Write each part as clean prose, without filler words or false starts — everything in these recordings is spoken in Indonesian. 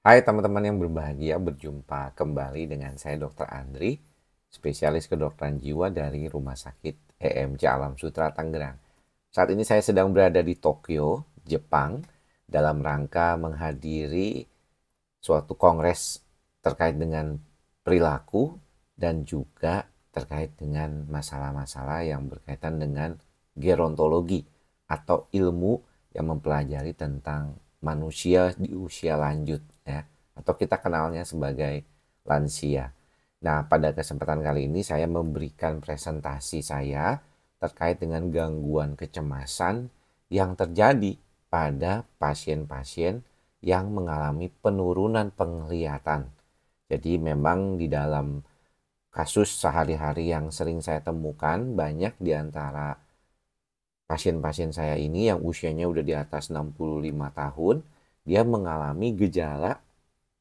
Hai teman-teman yang berbahagia, berjumpa kembali dengan saya Dr. Andri, spesialis kedokteran jiwa dari Rumah Sakit EMC Alam Sutra Tangerang. Saat ini saya sedang berada di Tokyo, Jepang, dalam rangka menghadiri suatu kongres terkait dengan perilaku dan juga terkait dengan masalah-masalah yang berkaitan dengan gerontologi atau ilmu yang mempelajari tentang manusia di usia lanjut ya, atau kita kenalnya sebagai lansia. Nah, pada kesempatan kali ini saya memberikan presentasi saya terkait dengan gangguan kecemasan yang terjadi pada pasien-pasien yang mengalami penurunan penglihatan. Jadi memang di dalam kasus sehari-hari yang sering saya temukan, banyak di antara pasien-pasien saya ini yang usianya udah di atas 65 tahun, dia mengalami gejala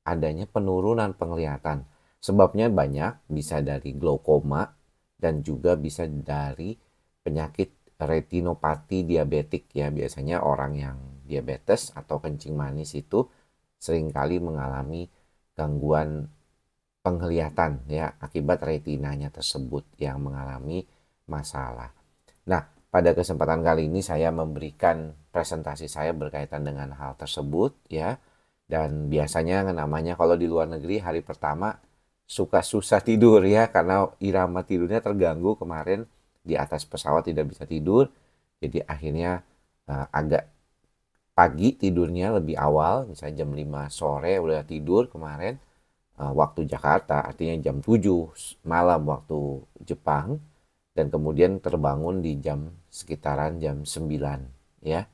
adanya penurunan penglihatan. Sebabnya banyak, bisa dari glaukoma dan juga bisa dari penyakit retinopati diabetik ya. Biasanya orang yang diabetes atau kencing manis itu seringkali mengalami gangguan penglihatan ya akibat retinanya tersebut yang mengalami masalah. Nah, pada kesempatan kali ini saya memberikan presentasi saya berkaitan dengan hal tersebut ya. Dan biasanya namanya kalau di luar negeri hari pertama suka susah tidur ya karena irama tidurnya terganggu kemarin di atas pesawat tidak bisa tidur. Jadi akhirnya agak pagi tidurnya lebih awal, misalnya jam 5 sore udah tidur kemarin waktu Jakarta, artinya jam 7 malam waktu Jepang, dan kemudian terbangun di jam sekitaran jam 9 ya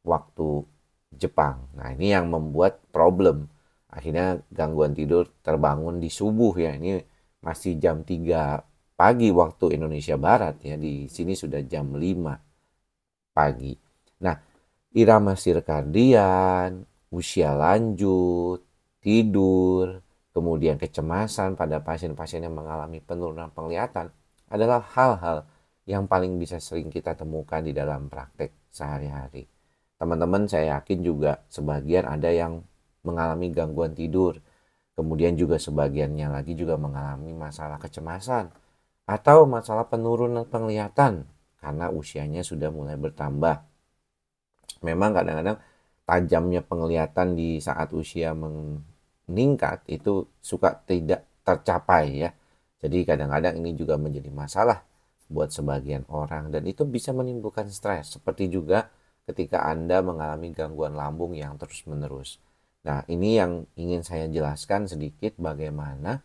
waktu Jepang. Nah, ini yang membuat problem. Akhirnya gangguan tidur terbangun di subuh ya. Ini masih jam 3 pagi waktu Indonesia Barat ya. Di sini sudah jam 5 pagi. Nah, irama sirkadian, usia lanjut, tidur, kemudian kecemasan pada pasien-pasien yang mengalami penurunan penglihatan adalah hal-hal yang paling bisa sering kita temukan di dalam praktek sehari-hari. Teman-teman saya yakin juga sebagian ada yang mengalami gangguan tidur, kemudian juga sebagiannya lagi juga mengalami masalah kecemasan atau masalah penurunan penglihatan karena usianya sudah mulai bertambah. Memang kadang-kadang tajamnya penglihatan di saat usia meningkat itu suka tidak tercapai ya. Jadi kadang-kadang ini juga menjadi masalah buat sebagian orang dan itu bisa menimbulkan stres. Seperti juga ketika Anda mengalami gangguan lambung yang terus-menerus. Nah, ini yang ingin saya jelaskan sedikit bagaimana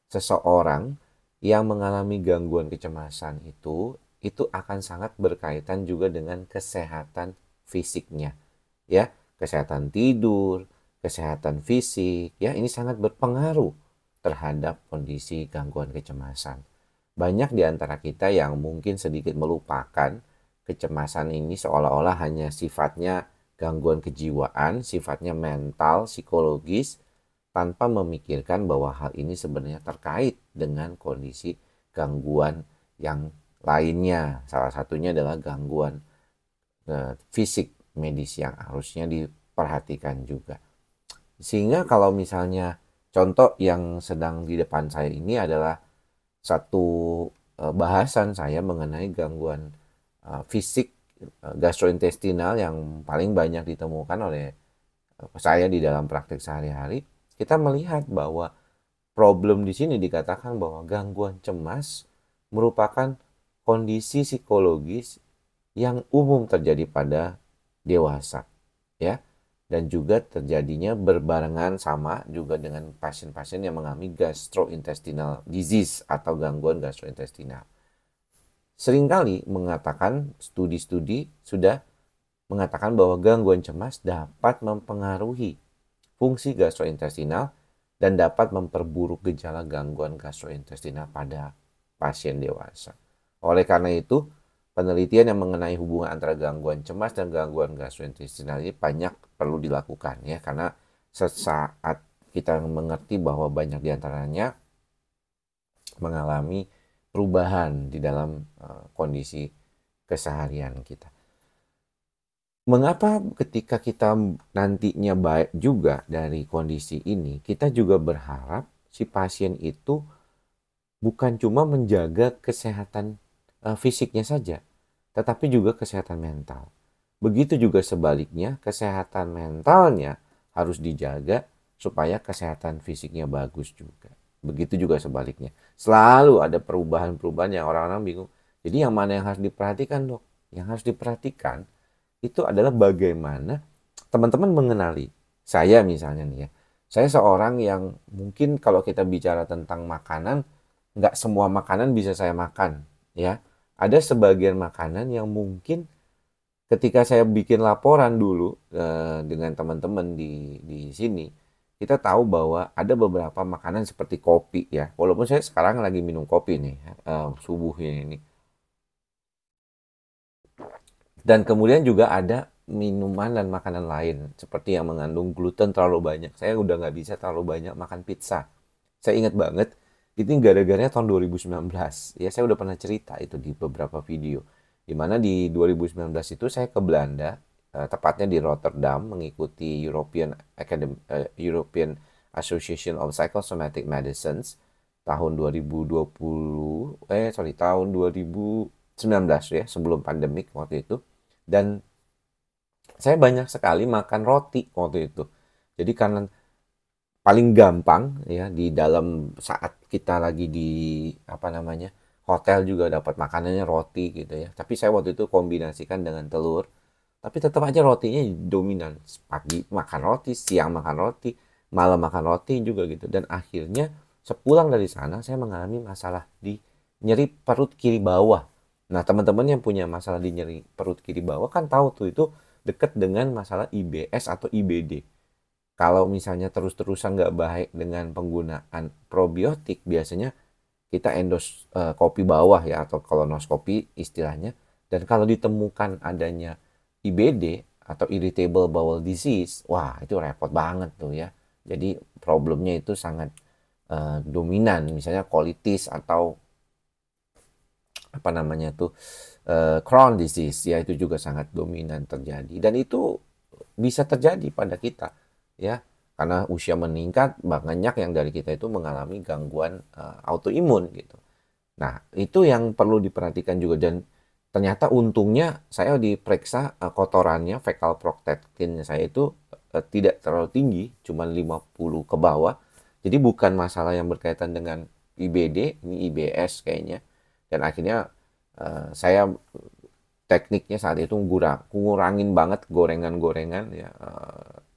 seseorang yang mengalami gangguan kecemasan itu akan sangat berkaitan juga dengan kesehatan fisiknya ya, kesehatan tidur, kesehatan fisik ya, ini sangat berpengaruh terhadap kondisi gangguan kecemasan. Banyak di antara kita yang mungkin sedikit melupakan kecemasan ini seolah-olah hanya sifatnya gangguan kejiwaan, sifatnya mental, psikologis, tanpa memikirkan bahwa hal ini sebenarnya terkait dengan kondisi gangguan yang lainnya. Salah satunya adalah gangguan fisik medis yang harusnya diperhatikan juga. Sehingga kalau misalnya contoh yang sedang di depan saya ini adalah satu bahasan saya mengenai gangguan fisik gastrointestinal yang paling banyak ditemukan oleh saya di dalam praktik sehari-hari. Kita melihat bahwa problem di sini dikatakan bahwa gangguan cemas merupakan kondisi psikologis yang umum terjadi pada dewasa ya, dan juga terjadinya berbarengan sama juga dengan pasien-pasien yang mengalami gastrointestinal disease atau gangguan gastrointestinal. Seringkali mengatakan studi-studi sudah mengatakan bahwa gangguan cemas dapat mempengaruhi fungsi gastrointestinal dan dapat memperburuk gejala gangguan gastrointestinal pada pasien dewasa. Oleh karena itu, penelitian yang mengenai hubungan antara gangguan cemas dan gangguan gastrointestinal ini banyak perlu dilakukan ya, karena sesaat kita mengerti bahwa banyak diantaranya mengalami perubahan di dalam kondisi keseharian kita. Mengapa ketika kita nantinya baik juga dari kondisi ini, kita juga berharap si pasien itu bukan cuma menjaga kesehatan fisiknya saja, tetapi juga kesehatan mental. Begitu juga sebaliknya, kesehatan mentalnya harus dijaga supaya kesehatan fisiknya bagus juga. Begitu juga sebaliknya. Selalu ada perubahan-perubahan yang orang-orang bingung. Jadi yang mana yang harus diperhatikan, Dok? Yang harus diperhatikan itu adalah bagaimana teman-teman mengenali. Saya misalnya nih ya, saya seorang yang mungkin kalau kita bicara tentang makanan, nggak semua makanan bisa saya makan, ya. Ada sebagian makanan yang mungkin ketika saya bikin laporan dulu dengan teman-teman di sini, kita tahu bahwa ada beberapa makanan seperti kopi ya. Walaupun saya sekarang lagi minum kopi nih, subuh ini. Dan kemudian juga ada minuman dan makanan lain seperti yang mengandung gluten terlalu banyak. Saya udah nggak bisa terlalu banyak makan pizza. Saya ingat banget, itu gara-garanya tahun 2019. Ya, saya udah pernah cerita itu di beberapa video. Di mana di 2019 itu saya ke Belanda, tepatnya di Rotterdam, mengikuti European Association of Psychosomatic Medicines tahun 2020, tahun 2019 ya, sebelum pandemik waktu itu. Dan saya banyak sekali makan roti waktu itu. Jadi karena paling gampang ya di dalam saat kita lagi di apa namanya hotel juga dapat makanannya roti gitu ya. Tapi saya waktu itu kombinasikan dengan telur. Tapi tetap aja rotinya dominan. Pagi makan roti, siang makan roti, malam makan roti juga gitu. Dan akhirnya sepulang dari sana saya mengalami masalah di nyeri perut kiri bawah. Nah, teman-teman yang punya masalah di nyeri perut kiri bawah kan tahu tuh itu dekat dengan masalah IBS atau IBD. Kalau misalnya terus-terusan nggak baik dengan penggunaan probiotik, biasanya kita endoskopi bawah ya atau kolonoskopi istilahnya. Dan kalau ditemukan adanya IBD atau irritable bowel disease, wah itu repot banget tuh ya. Jadi problemnya itu sangat dominan, misalnya colitis atau apa namanya tuh Crohn disease ya, itu juga sangat dominan terjadi dan itu bisa terjadi pada kita ya, karena usia meningkat banyak yang dari kita itu mengalami gangguan autoimun gitu. Nah itu yang perlu diperhatikan juga, dan ternyata untungnya saya diperiksa kotorannya, fecal protectin saya itu tidak terlalu tinggi, cuma 50 ke bawah. Jadi bukan masalah yang berkaitan dengan IBD, ini IBS kayaknya. Dan akhirnya saya tekniknya saat itu ngurangin banget gorengan-gorengan ya,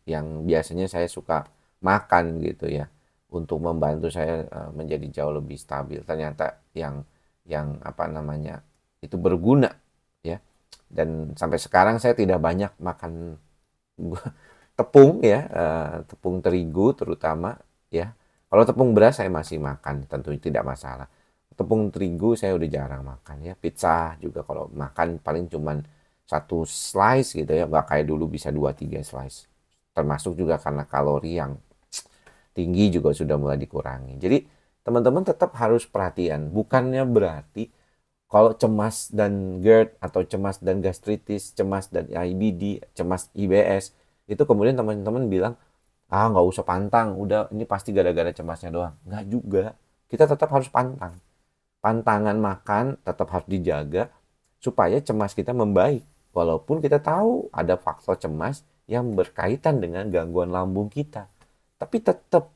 yang biasanya saya suka makan gitu ya, untuk membantu saya menjadi jauh lebih stabil. Ternyata yang apa namanya itu berguna ya. Dan sampai sekarang saya tidak banyak makan tepung ya, tepung terigu terutama ya. Kalau tepung beras saya masih makan, tentunya tidak masalah. Tepung terigu saya udah jarang makan ya. Pizza juga kalau makan paling cuman satu slice gitu ya, nggak kayak dulu bisa 2-3 slice. Termasuk juga karena kalori yang tinggi juga sudah mulai dikurangi. Jadi teman-teman tetap harus perhatian. Bukannya berarti kalau cemas dan GERD atau cemas dan gastritis, cemas dan IBD, cemas IBS, itu kemudian teman-teman bilang, ah nggak usah pantang, udah ini pasti gara-gara cemasnya doang. Nggak juga. Kita tetap harus pantang. Pantangan makan tetap harus dijaga supaya cemas kita membaik. Walaupun kita tahu ada faktor cemas yang berkaitan dengan gangguan lambung kita. Tapi tetap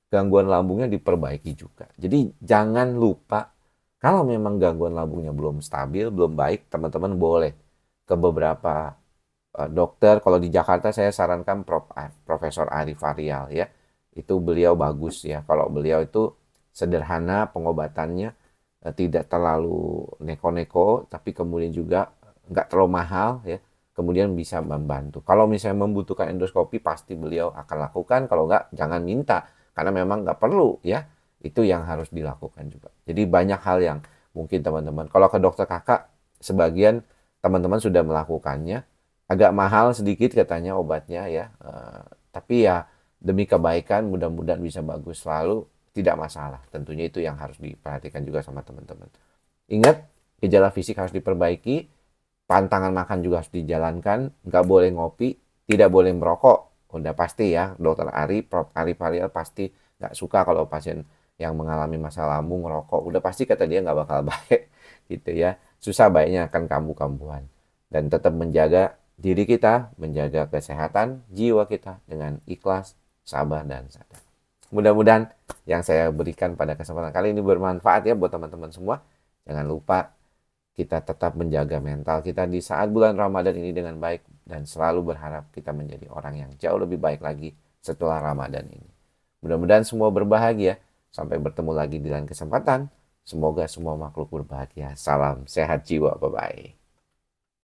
gangguan lambungnya diperbaiki juga. Jadi jangan lupa, kalau memang gangguan lambungnya belum stabil, belum baik, teman-teman boleh ke beberapa dokter. Kalau di Jakarta saya sarankan Profesor Arif Arial ya. Itu beliau bagus ya. Kalau beliau itu sederhana pengobatannya, tidak terlalu neko-neko, tapi kemudian juga nggak terlalu mahal ya, kemudian bisa membantu. Kalau misalnya membutuhkan endoskopi pasti beliau akan lakukan, kalau nggak jangan minta, karena memang nggak perlu ya, itu yang harus dilakukan juga. Jadi banyak hal yang mungkin teman-teman, kalau ke dokter kakak, sebagian teman-teman sudah melakukannya, agak mahal sedikit katanya obatnya ya, tapi ya demi kebaikan mudah-mudahan bisa bagus selalu, tidak masalah. Tentunya itu yang harus diperhatikan juga sama teman-teman. Ingat, gejala fisik harus diperbaiki, Pantangan makan juga harus dijalankan, nggak boleh ngopi, tidak boleh merokok. Udah pasti ya, Dokter Ari, Prof. Ari Parial pasti nggak suka kalau pasien yang mengalami masalah lambung ngerokok. Udah pasti kata dia nggak bakal baik gitu ya. Susah baiknya akan kambuh-kambuhan. Dan tetap menjaga diri kita, menjaga kesehatan jiwa kita dengan ikhlas, sabar, dan sadar. Mudah-mudahan yang saya berikan pada kesempatan kali ini bermanfaat ya buat teman-teman semua. Jangan lupa kita tetap menjaga mental kita di saat bulan Ramadan ini dengan baik dan selalu berharap kita menjadi orang yang jauh lebih baik lagi setelah Ramadan ini. Mudah-mudahan semua berbahagia. Sampai bertemu lagi di lain kesempatan. Semoga semua makhluk berbahagia. Salam sehat jiwa. Bye-bye.